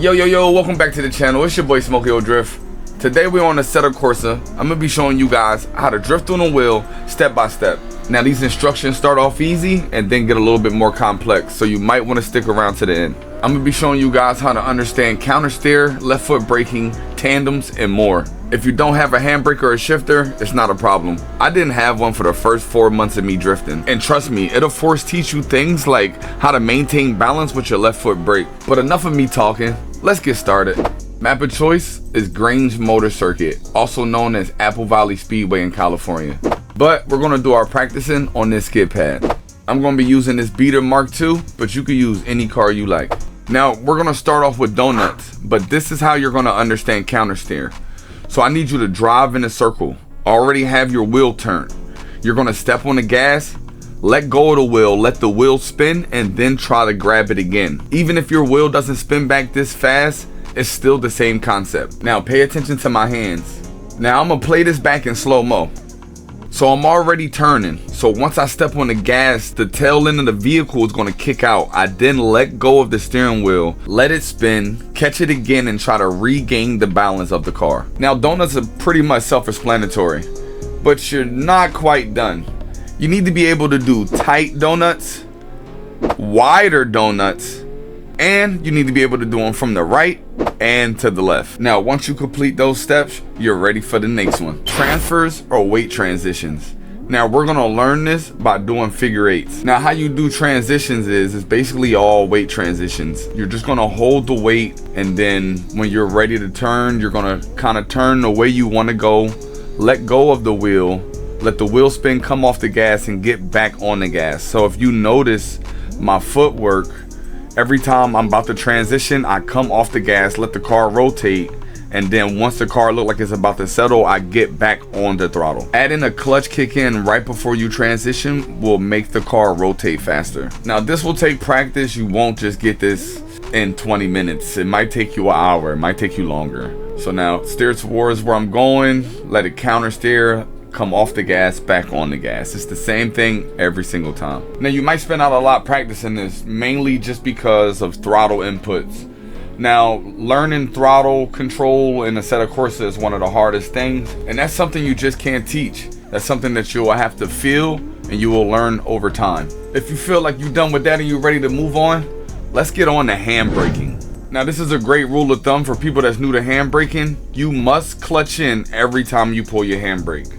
Yo, welcome back to the channel. It's your boy Smokey O Drift. Today we're on Assetto Corsa. I'm gonna be showing you guys how to drift on a wheel step by step. Now these instructions start off easy and then get a little bit more complex, so you might want to stick around to the end. I'm gonna be showing you guys how to understand counter steer, left foot braking, tandems, and more. If you don't have a handbrake or a shifter, it's not a problem. I didn't have one for the first 4 months of me drifting. And trust me, it'll teach you things like how to maintain balance with your left foot brake. But enough of me talking, let's get started. Map of choice is Grange Motor Circuit, also known as Apple Valley Speedway in California. But we're gonna do our practicing on this skid pad. I'm gonna be using this Beater Mark II, but you can use any car you like. Now, we're gonna start off with donuts, but this is how you're gonna understand counter steer. So I need you to drive in a circle. Already have your wheel turned. You're gonna step on the gas, let go of the wheel, let the wheel spin, and then try to grab it again. Even if your wheel doesn't spin back this fast, it's still the same concept. Now pay attention to my hands. Now I'm gonna play this back in slow-mo. So I'm already turning. So once I step on the gas, the tail end of the vehicle is gonna kick out. I then let go of the steering wheel, let it spin, catch it again, and try to regain the balance of the car. Now donuts are pretty much self-explanatory, but you're not quite done. You need to be able to do tight donuts, wider donuts, and you need to be able to do them from the right and to the left. Now once you complete those steps, you're ready for the next one. Transfers or weight transitions. Now we're gonna learn this by doing figure eights. Now how you do transitions is basically all weight transitions. You're just gonna hold the weight, and then when you're ready to turn, you're gonna kind of turn the way you want to go, let go of the wheel, let the wheel spin, come off the gas, and get back on the gas. So if you notice my footwork, every time I'm about to transition, I come off the gas, let the car rotate, and then once the car looks like it's about to settle, I get back on the throttle. Adding a clutch kick in right before you transition will make the car rotate faster. Now this will take practice. You won't just get this in 20 minutes. It might take you an hour, it might take you longer. So now steer towards where I'm going, let it counter steer, come off the gas, back on the gas. It's the same thing every single time. Now you might spend out a lot practicing this, mainly just because of throttle inputs. Now learning throttle control in Assetto Corsa is one of the hardest things, and that's something you just can't teach. That's something that you will have to feel and you will learn over time. If you feel like you're done with that and you're ready to move on, let's get on to handbraking. Now this is a great rule of thumb for people that's new to handbraking. You must clutch in every time you pull your handbrake.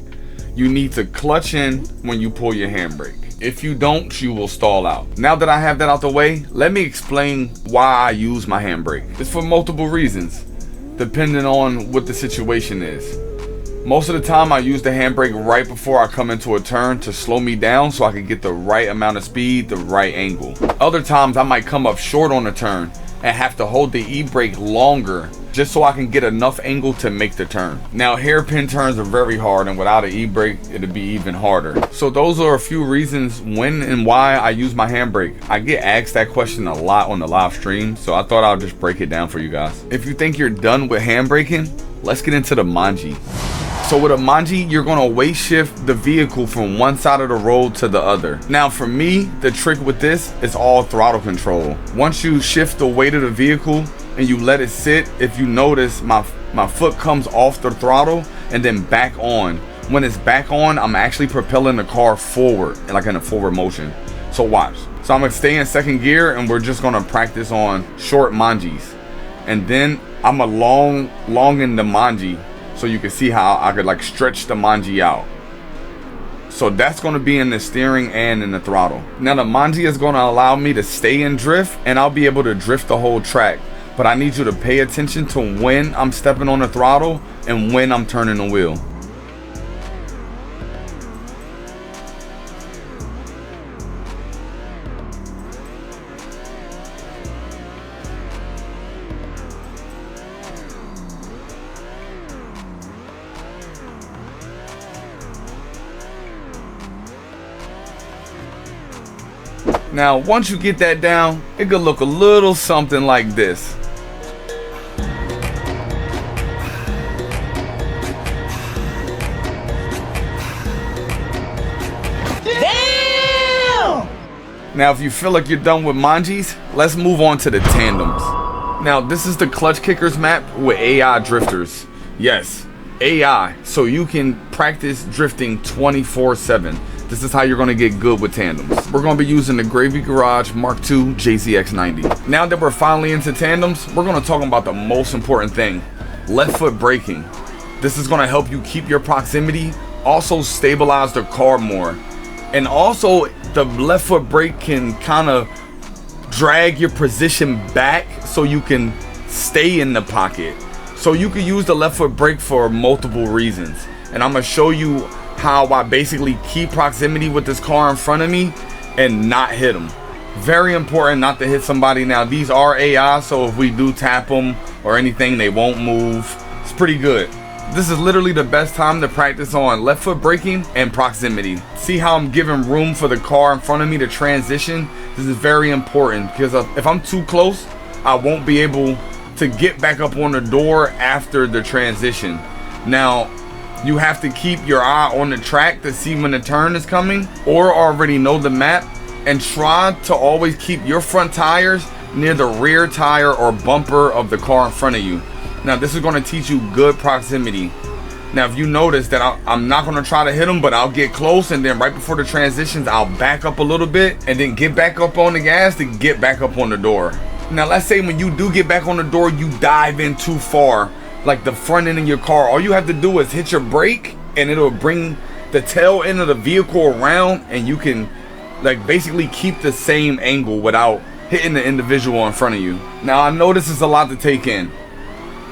You need to clutch in when you pull your handbrake. If you don't, you will stall out. Now that I have that out the way, let me explain why I use my handbrake. It's for multiple reasons, depending on what the situation is. Most of the time I use the handbrake right before I come into a turn to slow me down so I can get the right amount of speed, the right angle. Other times I might come up short on a turn and have to hold the e-brake longer just so I can get enough angle to make the turn. Now hairpin turns are very hard, and without an e-brake it'd be even harder. So those are a few reasons when and why I use my handbrake. I get asked that question a lot on the live stream, so I thought I'll just break it down for you guys. If you think you're done with handbraking, let's get into the manji. So with a manji, you're gonna weight shift the vehicle from one side of the road to the other. Now for me, the trick with this is all throttle control. Once you shift the weight of the vehicle and you let it sit, if you notice, my foot comes off the throttle and then back on. When it's back on, I'm actually propelling the car forward, like in a forward motion. So watch. So I'm gonna stay in second gear and we're just gonna practice on short manjis. And then I'm gonna longen the manji so you can see how I could like stretch the manji out. So that's gonna be in the steering and in the throttle. Now the manji is gonna allow me to stay in drift, and I'll be able to drift the whole track. But I need you to pay attention to when I'm stepping on the throttle and when I'm turning the wheel. Now once you get that down, it could look a little something like this. Now if you feel like you're done with manjis, let's move on to the tandems. Now this is the clutch kickers map with AI drifters. Yes, AI, so you can practice drifting 24/7. This is how you're going to get good with tandems. We're going to be using the Gravy Garage Mark II JZX90. Now that we're finally into tandems, we're going to talk about the most important thing, left foot braking. This is going to help you keep your proximity, also stabilize the car more. And also the left foot brake can kind of drag your position back so you can stay in the pocket. So you can use the left foot brake for multiple reasons. And I'm going to show you how I basically keep proximity with this car in front of me and not hit them. Very important not to hit somebody. Now these are AI, so if we do tap them or anything, they won't move. It's pretty good. This is literally the best time to practice on left foot braking and proximity. See how I'm giving room for the car in front of me to transition? This is very important because if I'm too close, I won't be able to get back up on the door after the transition. Now, you have to keep your eye on the track to see when the turn is coming, or already know the map, and try to always keep your front tires near the rear tire or bumper of the car in front of you. Now this is going to teach you good proximity. Now if you notice that I'm not going to try to hit them, but I'll get close, and then right before the transitions I'll back up a little bit and then get back up on the gas to get back up on the door. Now let's say when you do get back on the door, you dive in too far, like the front end of your car. All you have to do is hit your brake and it'll bring the tail end of the vehicle around, and you can like basically keep the same angle without hitting the individual in front of you. Now I know this is a lot to take in.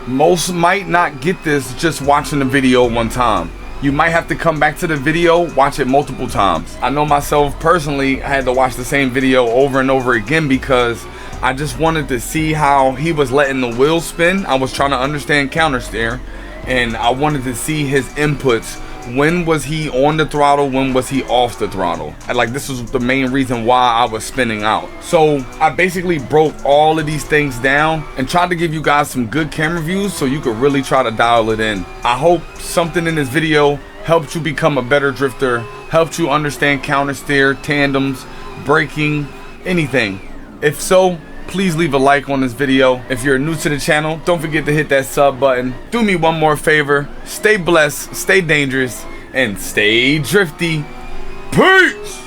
Most might not get this just watching the video one time. You might have to come back to the video, watch it multiple times. I know myself personally, I had to watch the same video over and over again because I just wanted to see how he was letting the wheels spin. I was trying to understand counter steer, and I wanted to see his inputs. When was he on the throttle? When was he off the throttle? And like, this was the main reason why I was spinning out. So I basically broke all of these things down and tried to give you guys some good camera views so you could really try to dial it in. I hope something in this video helped you become a better drifter, helped you understand counter steer, tandems, braking, anything. If so, please leave a like on this video. If you're new to the channel, don't forget to hit that sub button. Do me one more favor. Stay blessed, stay dangerous, and stay drifty. Peace!